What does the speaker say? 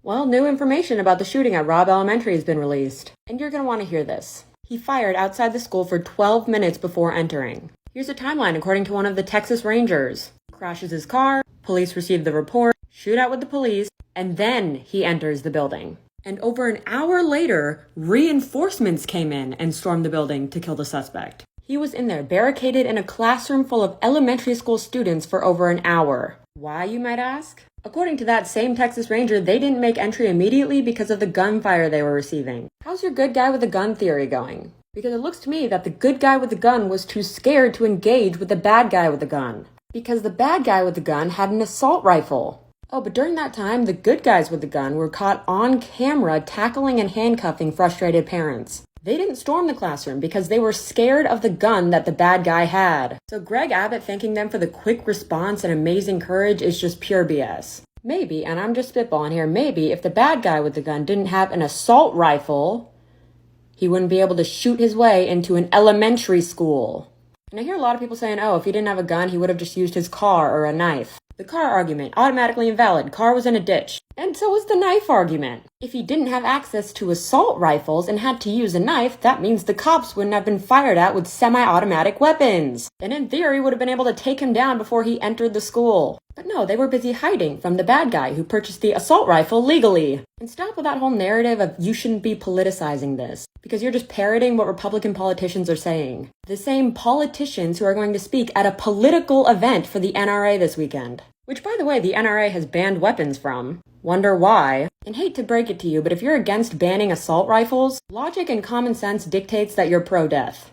Well, new information about the shooting at Robb Elementary has been released, and you're going to want to hear this. He fired outside the school for 12 minutes before entering. Here's a timeline according to one of the Texas Rangers. Crashes his car, police receive the report, shootout with the police, and then he enters the building. And over an hour later, reinforcements came in and stormed the building to kill the suspect. He was in there, barricaded in a classroom full of elementary school students for over an hour. Why, you might ask? According to that same Texas Ranger, they didn't make entry immediately because of the gunfire they were receiving. How's your good guy with a gun theory going? Because it looks to me that the good guy with the gun was too scared to engage with the bad guy with the gun. Because the bad guy with the gun had an assault rifle. Oh, but during that time, the good guys with the gun were caught on camera tackling and handcuffing frustrated parents. They didn't storm the classroom because they were scared of the gun that the bad guy had. So Greg Abbott thanking them for the quick response and amazing courage is just pure BS. Maybe, and I'm just spitballing here, maybe if the bad guy with the gun didn't have an assault rifle, he wouldn't be able to shoot his way into an elementary school. And I hear a lot of people saying, oh, if he didn't have a gun, he would have just used his car or a knife. The car argument, automatically invalid. Car was in a ditch. And so was the knife argument. If he didn't have access to assault rifles and had to use a knife, that means the cops wouldn't have been fired at with semi-automatic weapons. And in theory, would have been able to take him down before he entered the school. But no, they were busy hiding from the bad guy who purchased the assault rifle legally. And stop with that whole narrative of you shouldn't be politicizing this, because you're just parroting what Republican politicians are saying. The same politicians who are going to speak at a political event for the NRA this weekend. Which, by the way, the NRA has banned weapons from. Wonder why? And hate to break it to you, but if you're against banning assault rifles, logic and common sense dictates that you're pro-death.